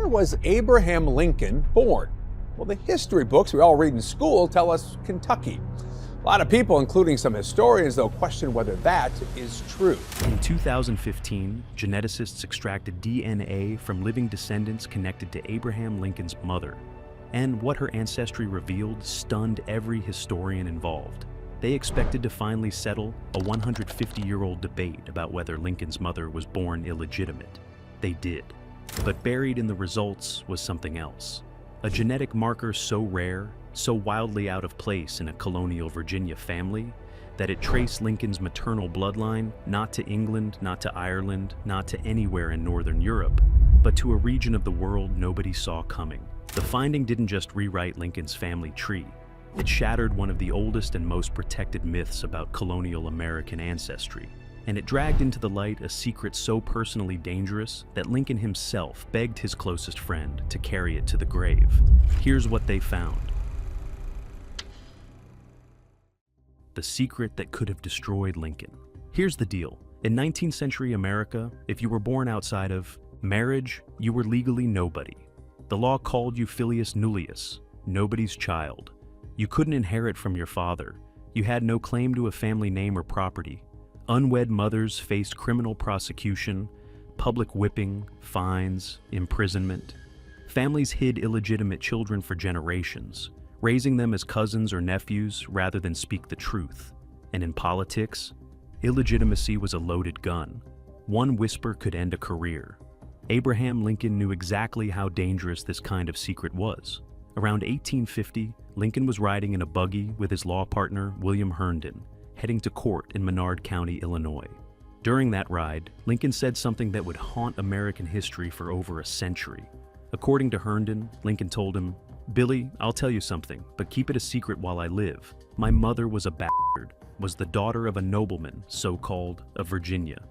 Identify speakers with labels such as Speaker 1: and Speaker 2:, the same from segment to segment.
Speaker 1: where was Abraham Lincoln born? Well, the history books we all read in school tell us Kentucky. A lot of people, including some historians, though, question whether that is true.
Speaker 2: In 2015, geneticists extracted DNA from living descendants connected to Abraham Lincoln's mother. And what her ancestry revealed stunned every historian involved. They expected to finally settle a 150-year-old debate about whether Lincoln's mother was born illegitimate. They did. But buried in the results was something else. A genetic marker so rare, so wildly out of place in a colonial Virginia family, that it traced Lincoln's maternal bloodline not to England, not to Ireland, not to anywhere in Northern Europe, but to a region of the world nobody saw coming. The finding didn't just rewrite Lincoln's family tree. It shattered one of the oldest and most protected myths about colonial American ancestry. And it dragged into the light a secret so personally dangerous that Lincoln himself begged his closest friend to carry it to the grave. Here's what they found. The secret that could have destroyed Lincoln. Here's the deal. In 19th century America, if you were born outside of marriage, you were legally nobody. The law called you filius nullius, nobody's child. You couldn't inherit from your father. You had no claim to a family name or property. Unwed mothers faced criminal prosecution, public whipping, fines, imprisonment. Families hid illegitimate children for generations, raising them as cousins or nephews rather than speak the truth. And in politics, illegitimacy was a loaded gun. One whisper could end a career. Abraham Lincoln knew exactly how dangerous this kind of secret was. Around 1850, Lincoln was riding in a buggy with his law partner, William Herndon, heading to court in Menard County, Illinois. During that ride, Lincoln said something that would haunt American history for over a century. According to Herndon, Lincoln told him, "Billy, I'll tell you something, but keep it a secret while I live. My mother was a bastard, was the daughter of a nobleman, so-called, of Virginia."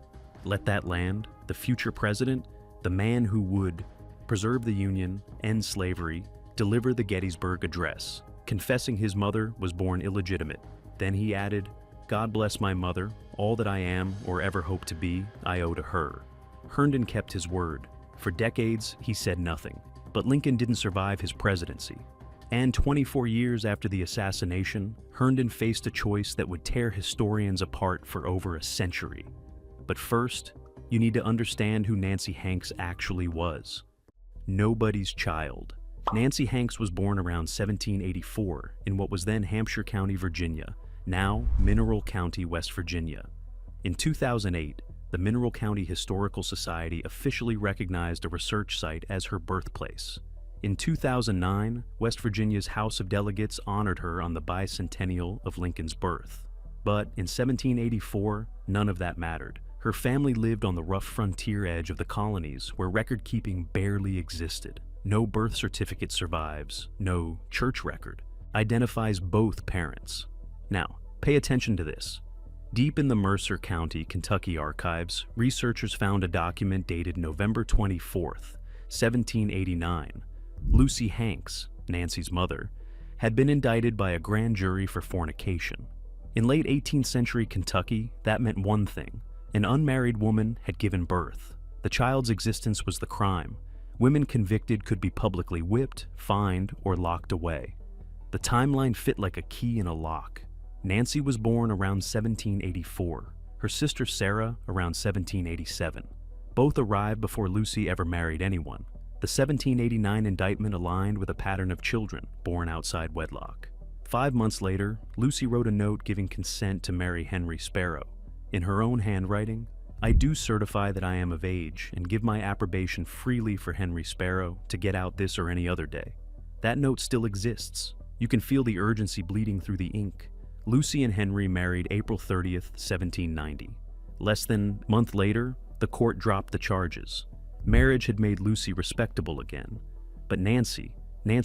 Speaker 2: Let that land, the future president, the man who would preserve the Union, end slavery, deliver the Gettysburg Address, confessing his mother was born illegitimate. Then he added, "God bless my mother, all that I am or ever hope to be, I owe to her." Herndon kept his word. For decades, he said nothing. But Lincoln didn't survive his presidency. And 24 years after the assassination, Herndon faced a choice that would tear historians apart for over a century. But first, you need to understand who Nancy Hanks actually was. Nobody's child. Nancy Hanks was born around 1784 in what was then Hampshire County, Virginia, now Mineral County, West Virginia. In 2008, the Mineral County Historical Society officially recognized a research site as her birthplace. In 2009, West Virginia's House of Delegates honored her on the bicentennial of Lincoln's birth. But in 1784, none of that mattered. Her family lived on the rough frontier edge of the colonies where record-keeping barely existed. No birth certificate survives, no church record identifies both parents. Now, pay attention to this. Deep in the Mercer County, Kentucky archives, researchers found a document dated November 24th, 1789. Lucy Hanks, Nancy's mother, had been indicted by a grand jury for fornication. In late 18th century Kentucky, that meant one thing. An unmarried woman had given birth. The child's existence was the crime. Women convicted could be publicly whipped, fined, or locked away. The timeline fit like a key in a lock. Nancy was born around 1784. Her sister Sarah around 1787. Both arrived before Lucy ever married anyone. The 1789 indictment aligned with a pattern of children born outside wedlock. 5 months later, Lucy wrote a note giving consent to marry Henry Sparrow. In her own handwriting, "I do certify that I am of age and give my approbation freely for Henry Sparrow to get out this or any other day." That note still exists. You can feel the urgency bleeding through the ink. Lucy and Henry married April 30th, 1790. Less than a month later, the court dropped the charges. Marriage had made Lucy respectable again. But Nancy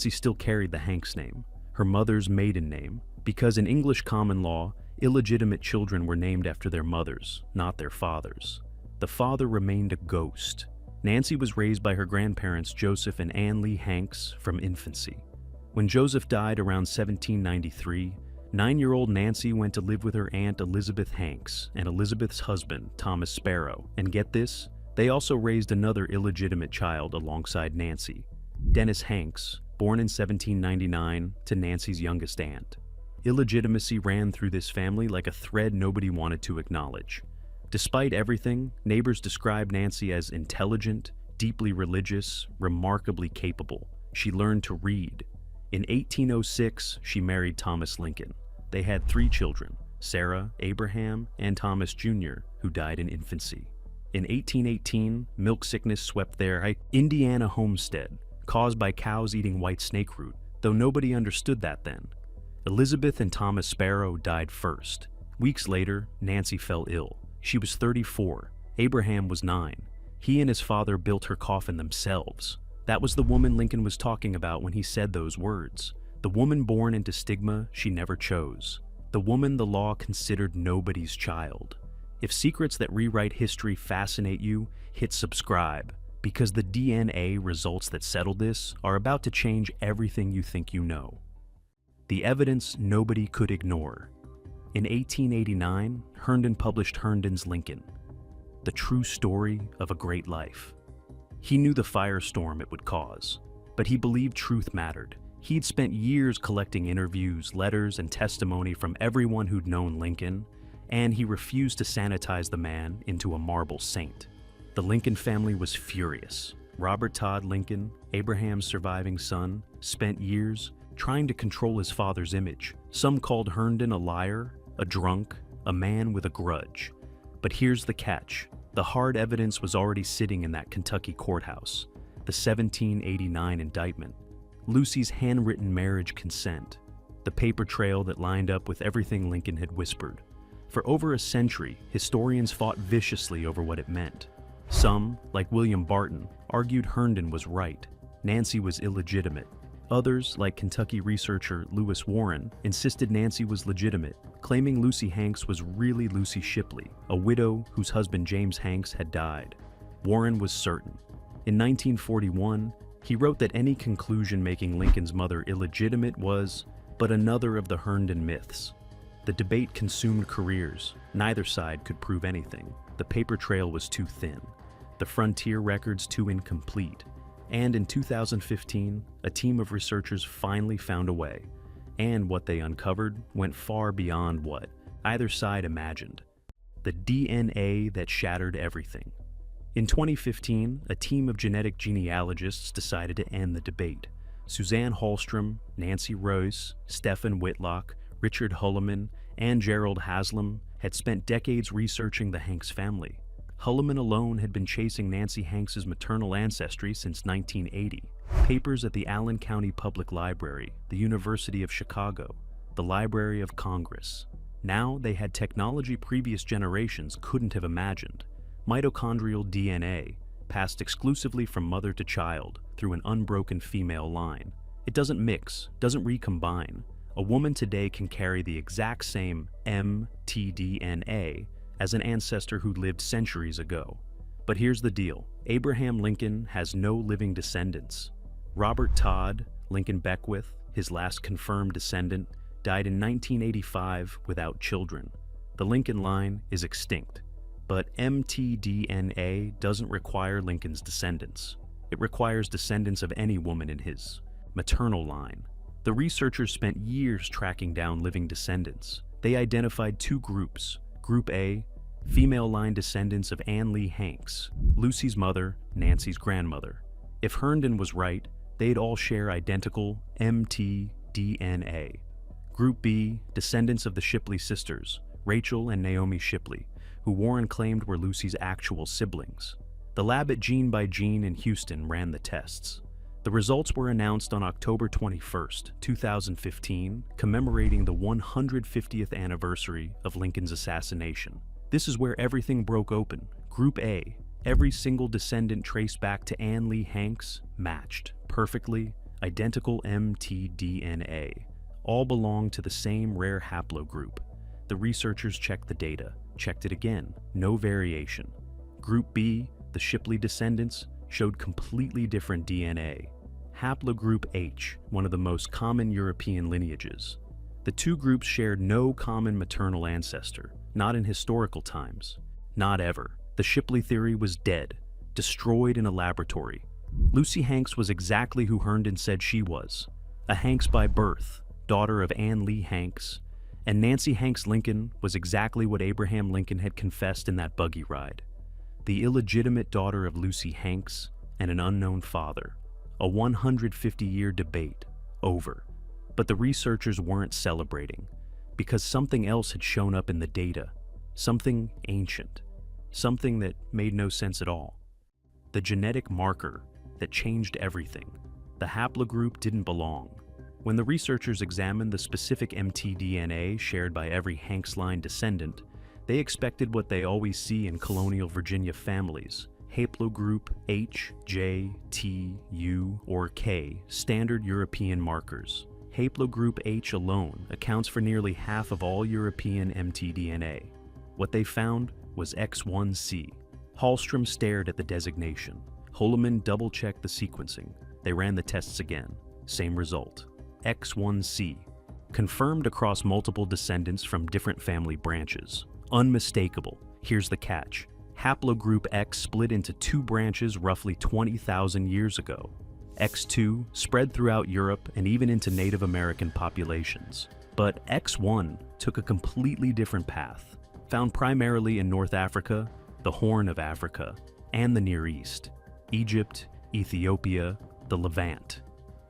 Speaker 2: still carried the Hanks name, her mother's maiden name, because in English common law, illegitimate children were named after their mothers, not their fathers. The father remained a ghost. Nancy was raised by her grandparents Joseph and Anne Lee Hanks from infancy. When Joseph died around 1793, 9-year-old Nancy went to live with her aunt Elizabeth Hanks and Elizabeth's husband, Thomas Sparrow. And get this, They also raised another illegitimate child alongside Nancy, Dennis Hanks, born in 1799 to Nancy's youngest aunt. Illegitimacy ran through this family like a thread nobody wanted to acknowledge. Despite everything, neighbors described Nancy as intelligent, deeply religious, remarkably capable. She learned to read. In 1806, she married Thomas Lincoln. They had 3 children, Sarah, Abraham, and Thomas Jr., who died in infancy. In 1818, milk sickness swept their Indiana homestead, caused by cows eating white snake root, though nobody understood that then. Elizabeth and Thomas Sparrow died first. Weeks later, Nancy fell ill. She was 34. Abraham was 9. He and his father built her coffin themselves. That was the woman Lincoln was talking about when he said those words. The woman born into stigma she never chose. The woman the law considered nobody's child. If secrets that rewrite history fascinate you, hit subscribe, because the DNA results that settle this are about to change everything you think you know. The evidence nobody could ignore. In 1889, Herndon published Herndon's Lincoln, the true story of a great life. He knew the firestorm it would cause, but he believed truth mattered. He'd spent years collecting interviews, letters, and testimony from everyone who'd known Lincoln, and he refused to sanitize the man into a marble saint. The Lincoln family was furious. Robert Todd Lincoln, Abraham's surviving son, spent years trying to control his father's image. Some called Herndon a liar, a drunk, a man with a grudge. But here's the catch. The hard evidence was already sitting in that Kentucky courthouse. The 1789 indictment. Lucy's handwritten marriage consent. The paper trail that lined up with everything Lincoln had whispered. For over a century, historians fought viciously over what it meant. Some, like William Barton, argued Herndon was right. Nancy was illegitimate. Others, like Kentucky researcher Lewis Warren, insisted Nancy was legitimate, claiming Lucy Hanks was really Lucy Shipley, a widow whose husband James Hanks had died. Warren was certain. In 1941, he wrote that any conclusion making Lincoln's mother illegitimate was but another of the Herndon myths. The debate consumed careers. Neither side could prove anything. The paper trail was too thin. The frontier records too incomplete. And in 2015, a team of researchers finally found a way. And what they uncovered went far beyond what either side imagined. The DNA that shattered everything. In 2015, a team of genetic genealogists decided to end the debate. Suzanne Hallstrom, Nancy Royce, Stephen Whitlock, Richard Hulleman, and Gerald Haslam had spent decades researching the Hanks family. Hulleman alone had been chasing Nancy Hanks's maternal ancestry since 1980. Papers at the Allen County Public Library, the University of Chicago, the Library of Congress. Now they had technology previous generations couldn't have imagined. Mitochondrial DNA, passed exclusively from mother to child through an unbroken female line. It doesn't mix, doesn't recombine. A woman today can carry the exact same mtDNA as an ancestor who lived centuries ago. But here's the deal. Abraham Lincoln has no living descendants. Robert Todd, Lincoln Beckwith, his last confirmed descendant, died in 1985 without children. The Lincoln line is extinct. But mtDNA doesn't require Lincoln's descendants. It requires descendants of any woman in his maternal line. The researchers spent years tracking down living descendants. They identified 2 groups. Group A, female line descendants of Anne Lee Hanks, Lucy's mother, Nancy's grandmother. If Herndon was right, they'd all share identical mtDNA. Group B, descendants of the Shipley sisters, Rachel and Naomi Shipley, who Warren claimed were Lucy's actual siblings. The lab at Gene by Gene in Houston ran the tests. The results were announced on October 21st, 2015, commemorating the 150th anniversary of Lincoln's assassination. This is where everything broke open. Group A, every single descendant traced back to Anne Lee Hanks, matched perfectly, identical mtDNA. All belonged to the same rare haplogroup. The researchers checked the data, checked it again, no variation. Group B, the Shipley descendants, showed completely different DNA. Haplogroup H, one of the most common European lineages. The 2 groups shared no common maternal ancestor, not in historical times, not ever. The Shipley theory was dead. destroyed in a laboratory. Lucy Hanks was exactly who Herndon said she was, a Hanks by birth, daughter of Anne Lee Hanks, and Nancy Hanks Lincoln was exactly what Abraham Lincoln had confessed in that buggy ride. The illegitimate daughter of Lucy Hanks and an unknown father. A 150-year debate, over. But the researchers weren't celebrating, because something else had shown up in the data, something ancient, something that made no sense at all. The genetic marker that changed everything. The haplogroup didn't belong. When the researchers examined the specific mtDNA shared by every Hanks line descendant, they expected what they always see in colonial Virginia families: haplogroup H, J, T, U, or K, standard European markers. Haplogroup H alone accounts for nearly half of all European mtDNA. What they found was X1C. Hallstrom stared at the designation. Holloman double-checked the sequencing. They ran the tests again. Same result. X1C. Confirmed across multiple descendants from different family branches. Unmistakable. Here's the catch. Haplogroup X split into two branches roughly 20,000 years ago. X2 spread throughout Europe and even into Native American populations. But X1 took a completely different path. Found primarily in North Africa, the Horn of Africa, and the Near East. Egypt, Ethiopia, the Levant.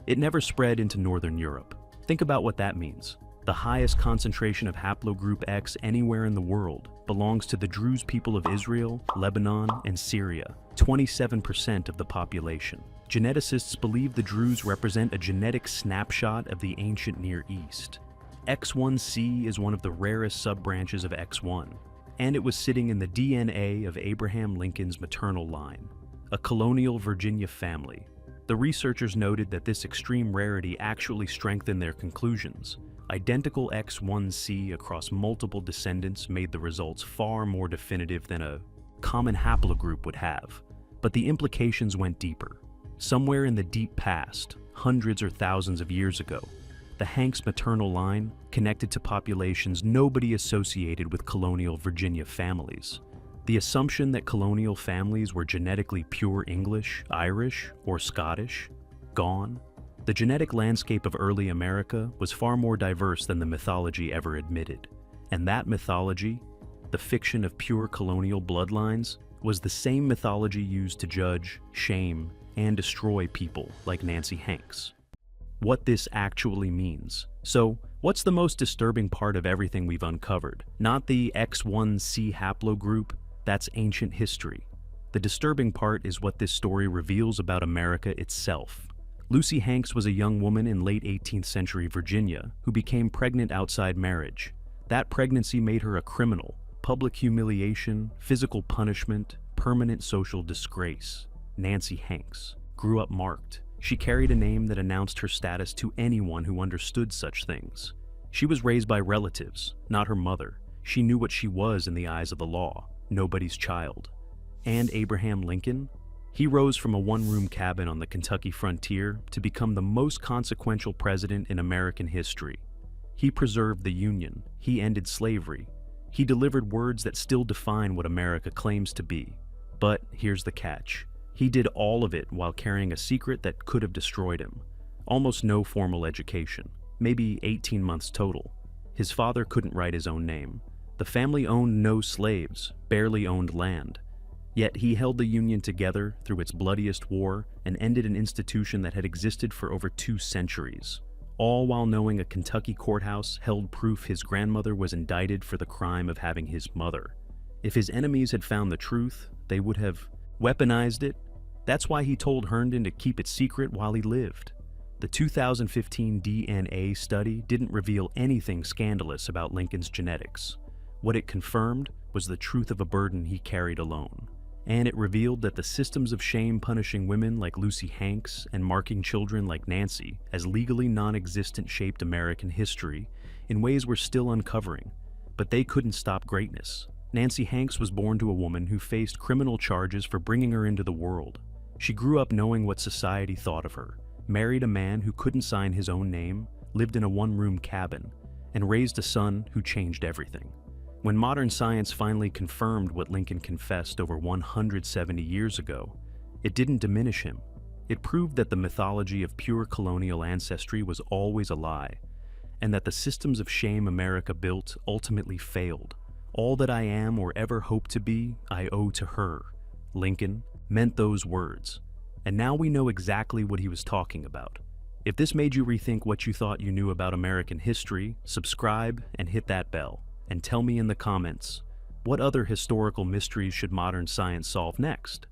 Speaker 2: It never spread into Northern Europe. Think about what that means. The highest concentration of haplogroup X anywhere in the world belongs to the Druze people of Israel, Lebanon, and Syria, 27% of the population. Geneticists believe the Druze represent a genetic snapshot of the ancient Near East. X1C is one of the rarest sub-branches of X1, and it was sitting in the DNA of Abraham Lincoln's maternal line, a colonial Virginia family. The researchers noted that this extreme rarity actually strengthened their conclusions. Identical X1C across multiple descendants made the results far more definitive than a common haplogroup would have. But the implications went deeper. Somewhere in the deep past, hundreds or thousands of years ago, the Hanks maternal line connected to populations nobody associated with colonial Virginia families. The assumption that colonial families were genetically pure English, Irish, or Scottish, gone. The genetic landscape of early America was far more diverse than the mythology ever admitted. And that mythology, the fiction of pure colonial bloodlines, was the same mythology used to judge, shame, and destroy people like Nancy Hanks. What this actually means. So, what's the most disturbing part of everything we've uncovered? Not the X1C haplogroup, that's ancient history. The disturbing part is what this story reveals about America itself. Lucy Hanks was a young woman in late 18th century Virginia who became pregnant outside marriage. That pregnancy made her a criminal, public humiliation, physical punishment, permanent social disgrace. Nancy Hanks grew up marked. She carried a name that announced her status to anyone who understood such things. She was raised by relatives, not her mother. She knew what she was in the eyes of the law, nobody's child. And Abraham Lincoln? He rose from a one-room cabin on the Kentucky frontier to become the most consequential president in American history. He preserved the Union. He ended slavery. He delivered words that still define what America claims to be. But here's the catch. He did all of it while carrying a secret that could have destroyed him. Almost no formal education, maybe 18 months total. His father couldn't write his own name. The family owned no slaves, barely owned land. Yet he held the Union together through its bloodiest war and ended an institution that had existed for over 2 centuries. All while knowing a Kentucky courthouse held proof his grandmother was indicted for the crime of having his mother. If his enemies had found the truth, they would have weaponized it. That's why he told Herndon to keep it secret while he lived. The 2015 DNA study didn't reveal anything scandalous about Lincoln's genetics. What it confirmed was the truth of a burden he carried alone. And it revealed that the systems of shame punishing women like Lucy Hanks and marking children like Nancy as legally non-existent shaped American history in ways we're still uncovering. But they couldn't stop greatness. Nancy Hanks was born to a woman who faced criminal charges for bringing her into the world. She grew up knowing what society thought of her, married a man who couldn't sign his own name, lived in a one-room cabin, and raised a son who changed everything. When modern science finally confirmed what Lincoln confessed over 170 years ago, it didn't diminish him. It proved that the mythology of pure colonial ancestry was always a lie, and that the systems of shame America built ultimately failed. All that I am or ever hope to be, I owe to her. Lincoln meant those words, and now we know exactly what he was talking about. If this made you rethink what you thought you knew about American history, subscribe and hit that bell. And tell me in the comments, what other historical mysteries should modern science solve next?